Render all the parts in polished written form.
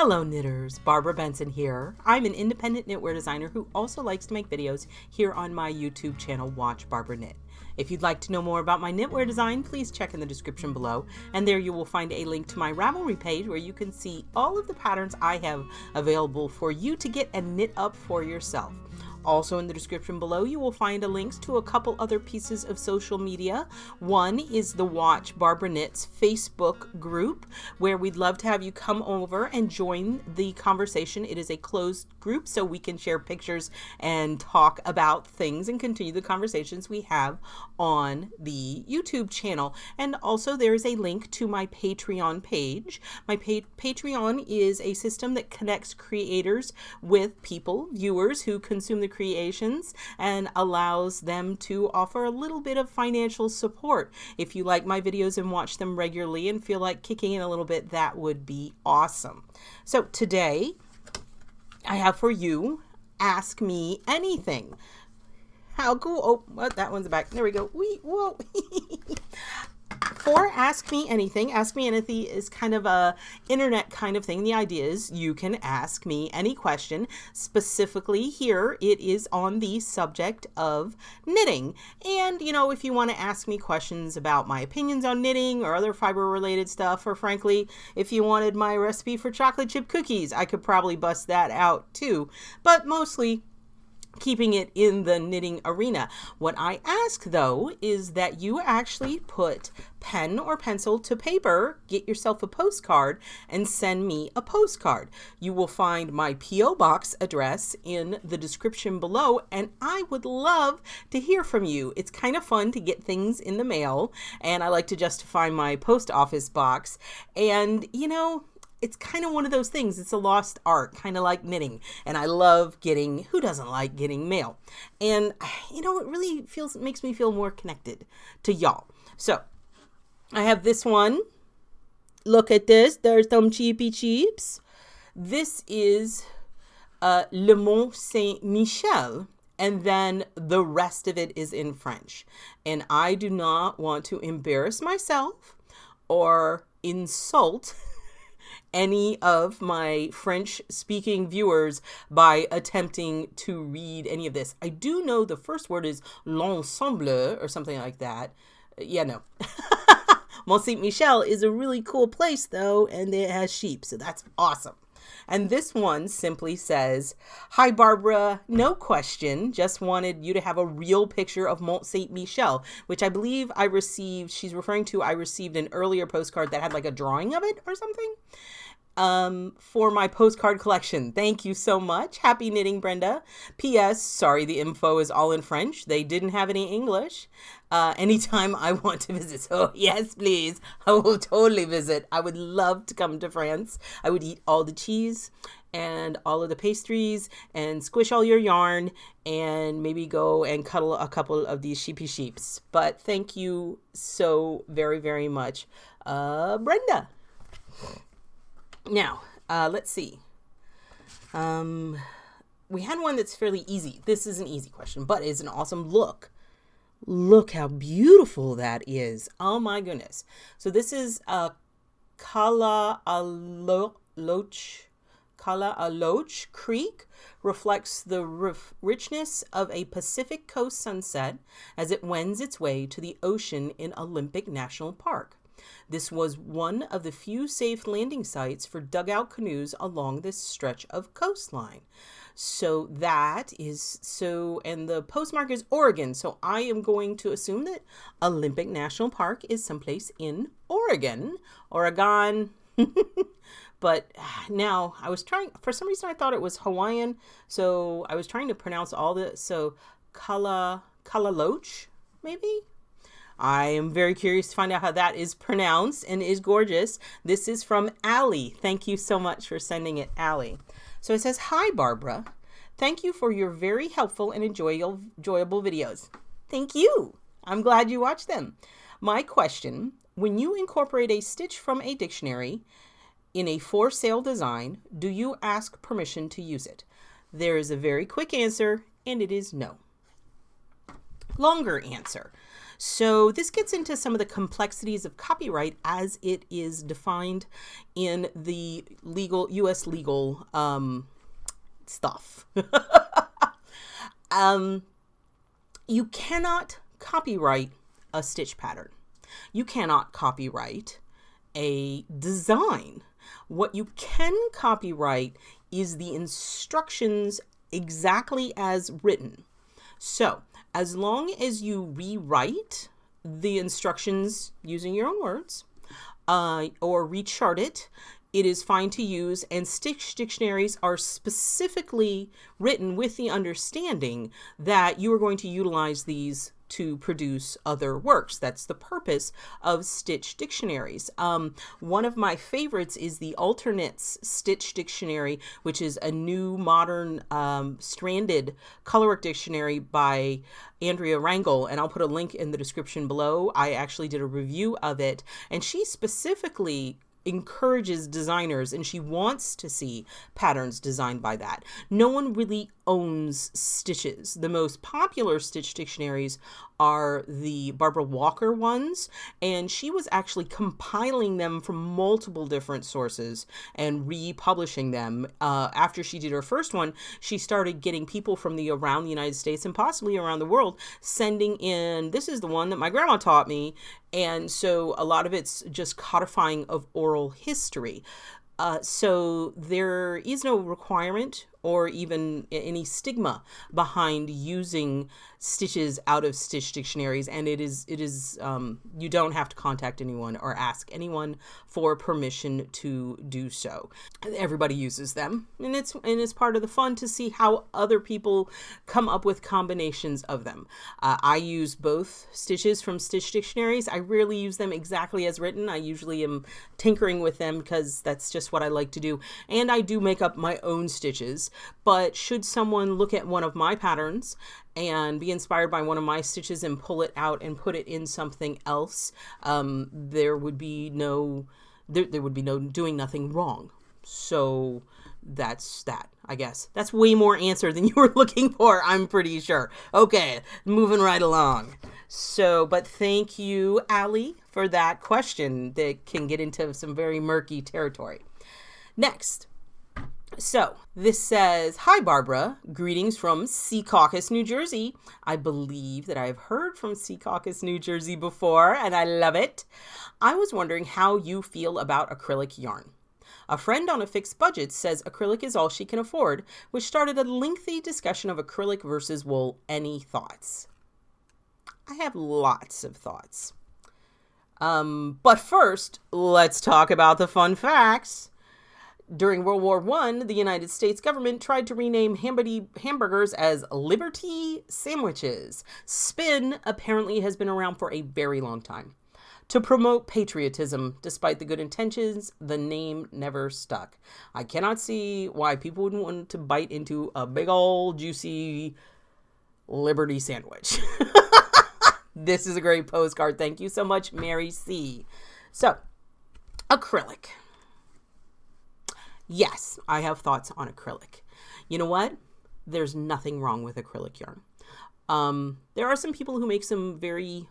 Hello knitters, Barbara Benson here. I'm an independent knitwear designer who also likes to make videos here on my YouTube channel, Watch Barbara Knit. If you'd like to know more about my knitwear design, please check in the description below, and there you will find a link to my Ravelry page where you can see all of the patterns I have available for you to get and knit up for yourself. Also in the description below, you will find links to a couple other pieces of social media. One is the Watch Barbara Knits Facebook group, where we'd love to have you come over and join the conversation. It is a closed group, so we can share pictures and talk about things and continue the conversations we have on the YouTube channel. And also there is a link to my Patreon page. My Patreon is a system that connects creators with people, viewers who consume the creations, and allows them to offer a little bit of financial support. If you like my videos and watch them regularly and feel like kicking in a little bit, that would be awesome. So today I have for you Ask Me Anything. How cool. Oh, what? That one's back. There we go. Whoa. For Ask Me Anything is kind of a internet kind of thing. The idea is you can ask me any question. Specifically here, it is on the subject of knitting. And, you know, if you want to ask me questions about my opinions on knitting or other fiber related stuff, or frankly, if you wanted my recipe for chocolate chip cookies, I could probably bust that out too. But mostly keeping it in the knitting arena. What I ask though is that you actually put pen or pencil to paper, get yourself a postcard, and send me a postcard. You will find my P.O. box address in the description below, and I would love to hear from you. It's kind of fun to get things in the mail, and I like to justify my post office box. And you know, it's kind of one of those things. It's a lost art, kind of like knitting. And I love getting, who doesn't like getting mail? And, you know, it really makes me feel more connected to y'all. So I have this one. Look at this. There's some cheapy cheaps. This is Le Mont Saint-Michel. And then the rest of it is in French. And I do not want to embarrass myself or insult any of my French speaking viewers by attempting to read any of this. I do know the first word is l'ensemble or something like that. Yeah, no. Mont Saint-Michel is a really cool place though, and it has sheep, so that's awesome. And this one simply says, "Hi Barbara, no question, just wanted you to have a real picture of Mont Saint-Michel," which I believe I received, she's referring to, I received an earlier postcard that had like a drawing of it or something. For my postcard collection. Thank you so much. Happy knitting, Brenda. P.S. Sorry, the info is all in French. They didn't have any English. Anytime I want to visit. So yes, please. I will totally visit. I would love to come to France. I would eat all the cheese and all of the pastries and squish all your yarn and maybe go and cuddle a couple of these sheepy sheeps. But thank you so very, very much, Brenda. Now, let's see. We had one that's fairly easy. This is an easy question, but it's an awesome look. Look how beautiful that is. Oh my goodness. So this is Cala Aloche Creek. Reflects the richness of a Pacific coast sunset as it wends its way to the ocean in Olympic National Park. This was one of the few safe landing sites for dugout canoes along this stretch of coastline. So that is and the postmark is Oregon. So I am going to assume that Olympic National Park is someplace in Oregon. But now I was trying, for some reason I thought it was Hawaiian. So I was trying to pronounce all the, so Kalaloche, maybe? I am very curious to find out how that is pronounced and is gorgeous. This is from Allie. Thank you so much for sending it, Allie. So it says, "Hi, Barbara. Thank you for your very helpful and enjoyable videos." Thank you. I'm glad you watched them. My question, when you incorporate a stitch from a dictionary in a for sale design, do you ask permission to use it? There is a very quick answer, and it is no. longer answer. So this gets into some of the complexities of copyright as it is defined in the U.S. legal stuff. You cannot copyright a stitch pattern. You cannot copyright a design. What you can copyright is the instructions exactly as written. So, as long as you rewrite the instructions using your own words, or rechart it, it is fine to use, and stitch dictionaries are specifically written with the understanding that you are going to utilize these to produce other works. That's the purpose of stitch dictionaries. One of my favorites is the Alternates Stitch Dictionary, which is a new modern stranded colorwork dictionary by Andrea Rangel, and I'll put a link in the description below. I actually did a review of it, and she specifically encourages designers, and she wants to see patterns designed by that. No one really owns stitches. The most popular stitch dictionaries are the Barbara Walker ones, and she was actually compiling them from multiple different sources and republishing them. After she did her first one, she started getting people from around the United States and possibly around the world sending in, this is the one that my grandma taught me. And so a lot of it's just codifying of oral history. So there is no requirement or even any stigma behind using stitches out of stitch dictionaries, and it is you don't have to contact anyone or ask anyone for permission to do so. Everybody uses them, and it's part of the fun to see how other people come up with combinations of them. I use both stitches from stitch dictionaries. I rarely use them exactly as written. I usually am tinkering with them because that's just what I like to do, and I do make up my own stitches. But should someone look at one of my patterns and be inspired by one of my stitches and pull it out and put it in something else, there would be no doing nothing wrong. So that's that, I guess. That's way more answer than you were looking for, I'm pretty sure. Okay, moving right along. So, but thank you, Allie, for that question that can get into some very murky territory. Next. So this says, "Hi, Barbara. Greetings from Secaucus, New Jersey. I believe that I've heard from Secaucus, New Jersey before, and I love it. I was wondering how you feel about acrylic yarn. A friend on a fixed budget says acrylic is all she can afford, which started a lengthy discussion of acrylic versus wool. Any thoughts?" I have lots of thoughts. But first, let's talk about the fun facts. During World War I, the United States government tried to rename hamburgers as Liberty sandwiches. Spin apparently has been around for a very long time. To promote patriotism, despite the good intentions, the name never stuck. I cannot see why people wouldn't want to bite into a big old juicy Liberty sandwich. This is a great postcard. Thank you so much, Mary C. So, acrylic. Yes, I have thoughts on acrylic. You know what? There's nothing wrong with acrylic yarn. There are some people who make some very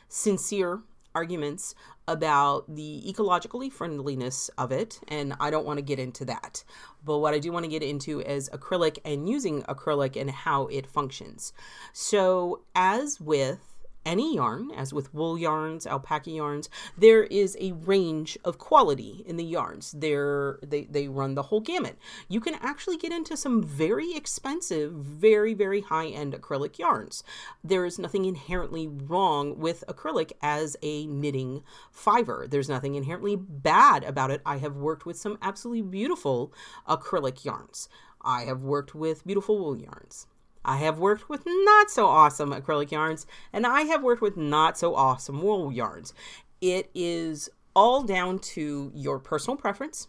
sincere arguments about the ecologically friendliness of it, and I don't want to get into that. But what I do want to get into is acrylic and using acrylic and how it functions. So as with any yarn, as with wool yarns, alpaca yarns, there is a range of quality in the yarns. They run the whole gamut. You can actually get into some very expensive, very, very high-end acrylic yarns. There is nothing inherently wrong with acrylic as a knitting fiber. There's nothing inherently bad about it. I have worked with some absolutely beautiful acrylic yarns. I have worked with beautiful wool yarns. I have worked with not so awesome acrylic yarns, and I have worked with not so awesome wool yarns. It is all down to your personal preference,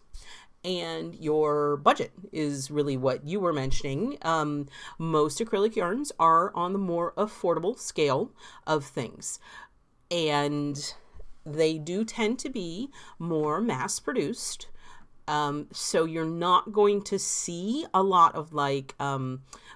and your budget is really what you were mentioning. Most acrylic yarns are on the more affordable scale of things, and they do tend to be more mass produced. So you're not going to see a lot of like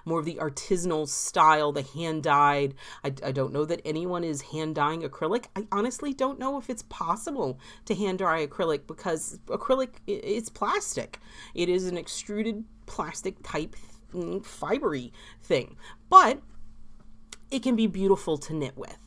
more of the artisanal style, the hand dyed. I don't know that anyone is hand dyeing acrylic. I honestly don't know if it's possible to hand dye acrylic, because acrylic, it's plastic. It is an extruded plastic type fibery thing, but it can be beautiful to knit with.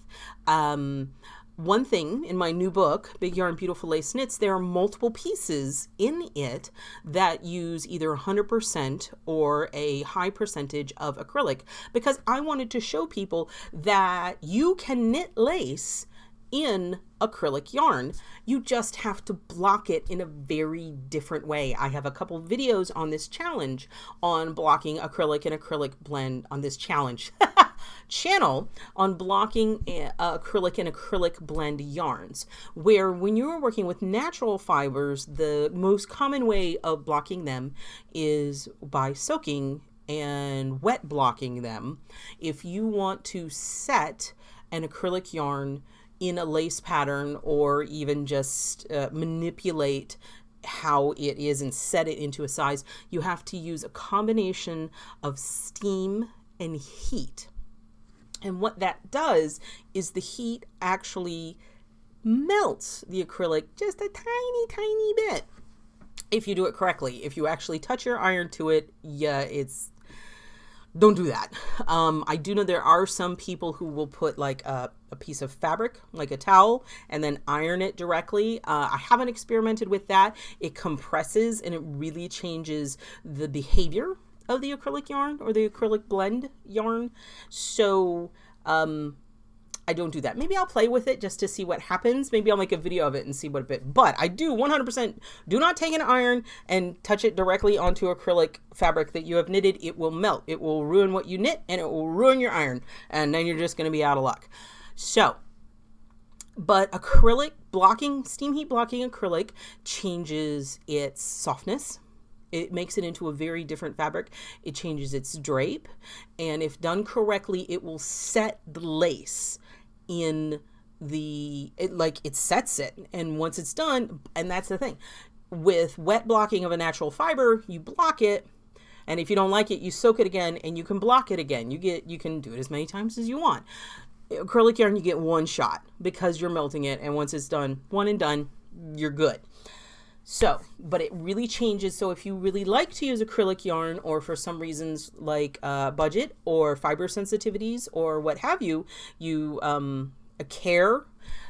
One thing in my new book, Big Yarn Beautiful Lace Knits, there are multiple pieces in it that use either 100% or a high percentage of acrylic, because I wanted to show people that you can knit lace in acrylic yarn. You just have to block it in a very different way. I have a couple videos on this challenge on blocking acrylic and acrylic blend on this challenge channel on blocking acrylic and acrylic blend yarns, where when you are working with natural fibers, the most common way of blocking them is by soaking and wet blocking them. If you want to set an acrylic yarn in a lace pattern, or even just manipulate how it is and set it into a size, you have to use a combination of steam and heat. And what that does is the heat actually melts the acrylic just a tiny, tiny bit. If you do it correctly, if you actually touch your iron to it, yeah, don't do that. I do know there are some people who will put like a piece of fabric, like a towel, and then iron it directly. I haven't experimented with that. It compresses and it really changes the behavior of the acrylic yarn or the acrylic blend yarn. So I don't do that. Maybe I'll play with it just to see what happens. Maybe I'll make a video of it and see what a bit. But I do 100% do not take an iron and touch it directly onto acrylic fabric that you have knitted. It will melt. It will ruin what you knit, and it will ruin your iron. And then you're just going to be out of luck. So, but acrylic blocking, steam heat blocking acrylic changes its softness. It makes it into a very different fabric. It changes its drape. And if done correctly, it will set the lace in it sets it. And once it's done, and that's the thing, with wet blocking of a natural fiber, you block it. And if you don't like it, you soak it again and you can block it again. You can do it as many times as you want. Acrylic yarn, you get one shot because you're melting it. And once it's done, one and done, you're good. So, but it really changes. So if you really like to use acrylic yarn, or for some reasons like budget or fiber sensitivities or what have you, care.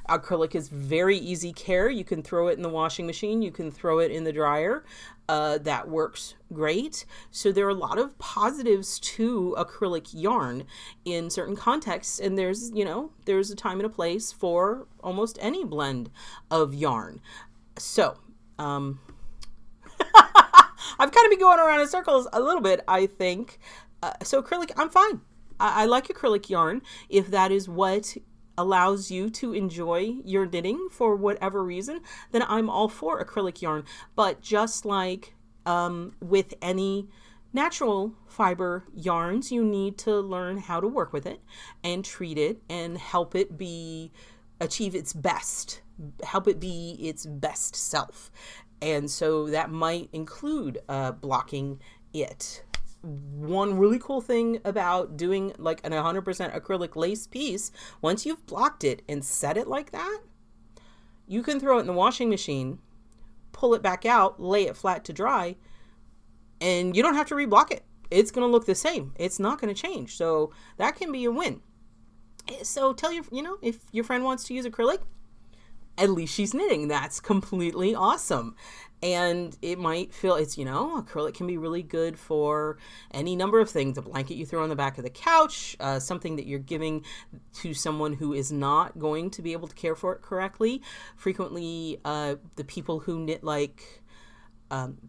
Acrylic is very easy care. You can throw it in the washing machine. You can throw it in the dryer. That works great. So there are a lot of positives to acrylic yarn in certain contexts. And there's a time and a place for almost any blend of yarn. So, I've kind of been going around in circles a little bit, I think. So acrylic, I'm fine. I like acrylic yarn. If that is what allows you to enjoy your knitting for whatever reason, then I'm all for acrylic yarn. But just like with any natural fiber yarns, you need to learn how to work with it and treat it and help it achieve its best. Help it be its best self. And so that might include blocking it. One really cool thing about doing like an 100% acrylic lace piece, once you've blocked it and set it like that, you can throw it in the washing machine, pull it back out, lay it flat to dry, and you don't have to reblock it. It's going to look the same. It's not going to change. So that can be a win. So tell if your friend wants to use acrylic, at least she's knitting. That's completely awesome. And it might feel acrylic can be really good for any number of things. A blanket you throw on the back of the couch, something that you're giving to someone who is not going to be able to care for it correctly. Frequently, the people who knit like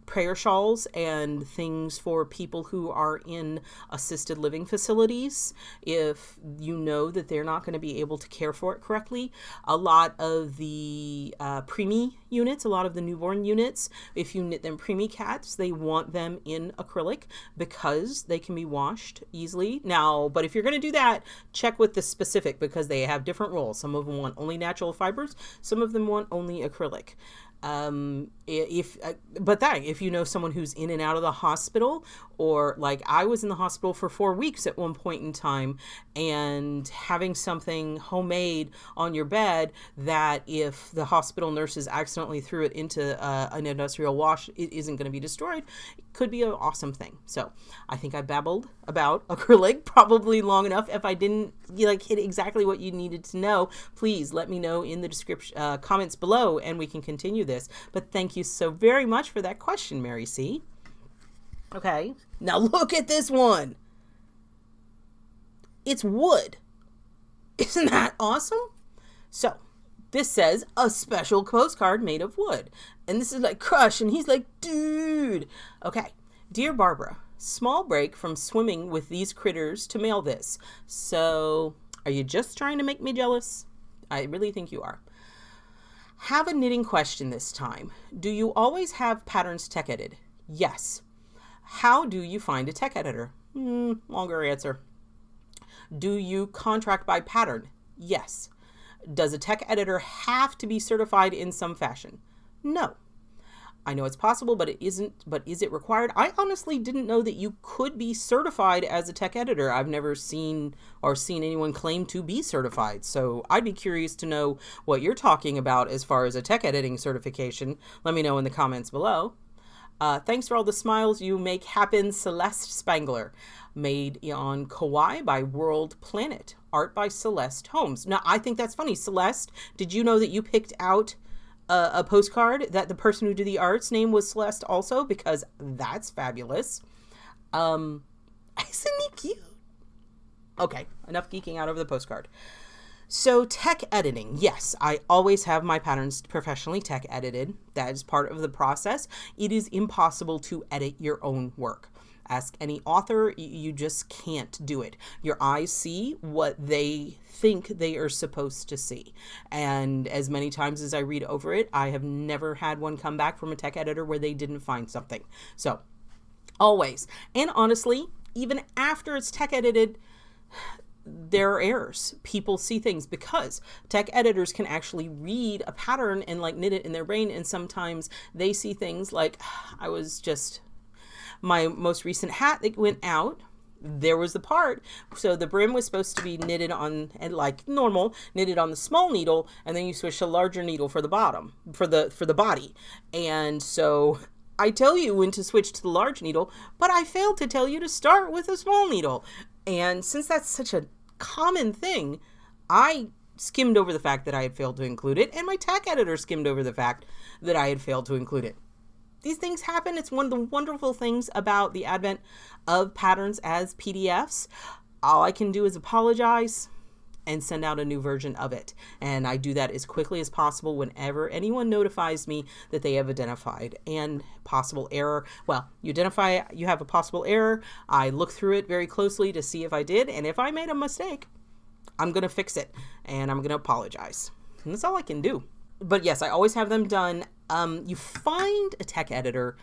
prayer shawls and things for people who are in assisted living facilities, if you know that they're not going to be able to care for it correctly. A lot of the preemie units, a lot of the newborn units, if you knit them preemie cats, they want them in acrylic because they can be washed easily. Now, but if you're going to do that, check with the specific, because they have different rules. Some of them want only natural fibers, some of them want only acrylic. If you know someone who's in and out of the hospital, or like I was in the hospital for 4 weeks at one point in time, and having something homemade on your bed that if the hospital nurses accidentally threw it into an industrial wash, it isn't going to be destroyed, it could be an awesome thing. So I think I babbled about acrylic probably long enough. If I didn't hit exactly what you needed to know, please let me know in the description comments below, and we can continue this. But thank you so very much for that question, Mary C. Okay, now look at this one. It's wood. Isn't that awesome? So this says a special postcard made of wood. And this is like Crush, and he's like, dude. Okay, dear Barbara, small break from swimming with these critters to mail this. So are you just trying to make me jealous? I really think you are. Have a knitting question this time. Do you always have patterns tech edited? Yes. How do you find a tech editor? Longer answer. Do you contract by pattern? Yes. Does a tech editor have to be certified in some fashion? No. I know it's possible, but it isn't. But is it required? I honestly didn't know that you could be certified as a tech editor. I've never seen anyone claim to be certified. So I'd be curious to know what you're talking about as far as a tech editing certification. Let me know in the comments below. Thanks for all the smiles you make happen, Celeste Spangler. Made on Kauai by World Planet. Art by Celeste Holmes. Now, I think that's funny. Celeste, did you know that you picked out a postcard that the person who did the art's name was Celeste also? Because that's fabulous. Isn't he cute? Okay, enough geeking out over the postcard. So tech editing. Yes, I always have my patterns professionally tech edited. That is part of the process. It is impossible to edit your own work. Ask any author, you just can't do it. Your eyes see what they think they are supposed to see. And as many times as I read over it, I have never had one come back from a tech editor where they didn't find something. So always. And honestly, even after it's tech edited, there are errors. People see things because tech editors can actually read a pattern and like knit it in their brain. And sometimes they see things like my most recent hat that went out, there was the part, so the brim was supposed to be knitted on, and like normal, knitted on the small needle, and then you switch to larger needle for the bottom, for the body. And so I tell you when to switch to the large needle, but I failed to tell you to start with a small needle. And since that's such a common thing, I skimmed over the fact that I had failed to include it, and my tech editor skimmed over the fact that I had failed to include it. These things happen. It's one of the wonderful things about the advent of patterns as PDFs. All I can do is apologize and send out a new version of it. And I do that as quickly as possible whenever anyone notifies me that they have identified an possible error. Well, you identify you have a possible error. I look through it very closely to see if I did. And if I made a mistake, I'm going to fix it and I'm going to apologize. And that's all I can do. But yes, I always have them done. You find a tech editor,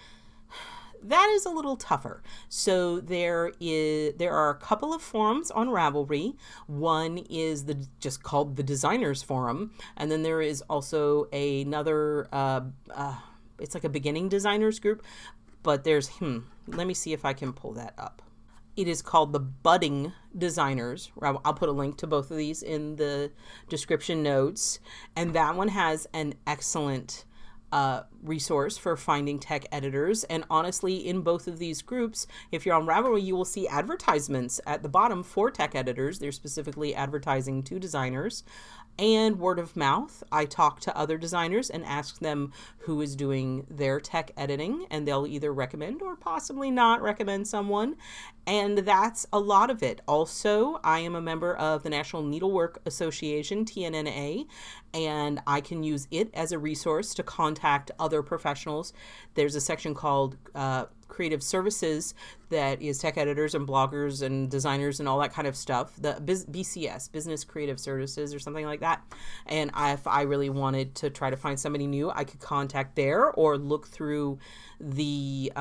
that is a little tougher. So there are a couple of forums on Ravelry. One is just called the Designers Forum, and then there is also another. It's like a beginning designers group, but there's let me see if I can pull that up. It is called the Budding Designers. I'll put a link to both of these in the description notes. And that one has an excellent resource for finding tech editors. And honestly, in both of these groups, if you're on Ravelry, you will see advertisements at the bottom for tech editors. They're specifically advertising to designers. And word of mouth, I talk to other designers and ask them who is doing their tech editing, and they'll either recommend or possibly not recommend someone. And that's a lot of it. Also, I am a member of the National Needlework Association, TNNA, and I can use it as a resource to contact other professionals. There's a section called Creative Services that is tech editors and bloggers and designers and all that kind of stuff. The BCS, Business Creative Services or something like that. And if I really wanted to try to find somebody new, I could contact there or look through the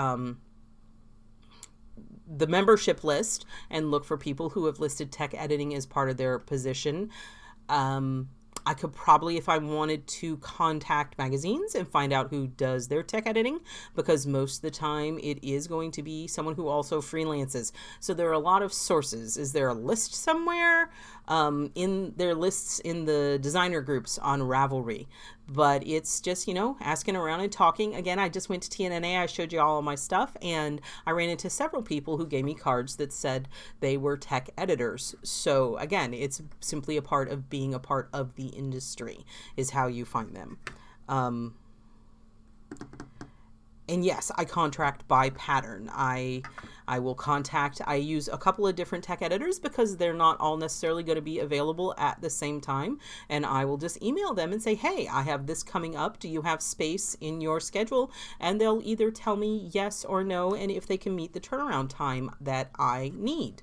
membership list and look for people who have listed tech editing as part of their position. I could probably, if I wanted to, contact magazines and find out who does their tech editing, because most of the time it is going to be someone who also freelances. So there are a lot of sources. Is there a list somewhere? In their lists in the designer groups on Ravelry. But it's just, you know, asking around and talking. Again, I just went to TNNA. I showed you all of my stuff, and I ran into several people who gave me cards that said they were tech editors. So again, it's simply a part of being a part of the industry is how you find them. And yes, I contract by pattern. I will contact, I use a couple of different tech editors because they're not all necessarily going to be available at the same time. And I will just email them and say, hey, I have this coming up. Do you have space in your schedule? And they'll either tell me yes or no, and if they can meet the turnaround time that I need.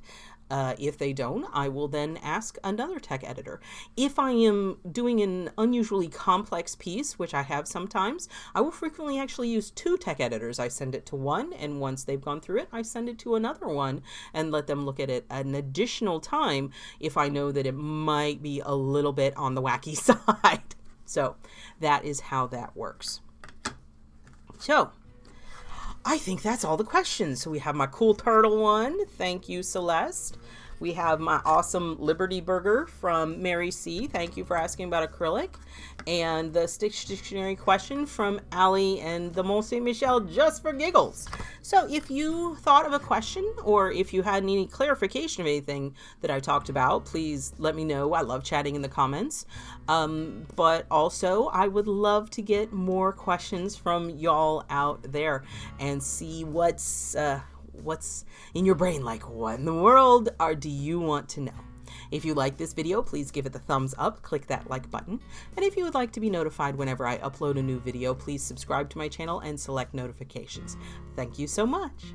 If they don't, I will then ask another tech editor. If I am doing an unusually complex piece, which I have sometimes, I will frequently actually use 2 tech editors. I send it to one, and once they've gone through it, I send it to another one and let them look at it an additional time if I know that it might be a little bit on the wacky side. So that is how that works. So I think that's all the questions. So we have my cool turtle one. Thank you, Celeste. We have my awesome Liberty Burger from Mary C. Thank you for asking about acrylic. And the Stitch Dictionary question from Allie and the Mont Saint Michel just for giggles. So if you thought of a question, or if you had any clarification of anything that I talked about, please let me know. I love chatting in the comments. But also I would love to get more questions from y'all out there and see what's in your brain, like what in the world do you want to know? If you like this video, please give it the thumbs up, click that like button. And if you would like to be notified whenever I upload a new video, please subscribe to my channel and select notifications. Thank you so much.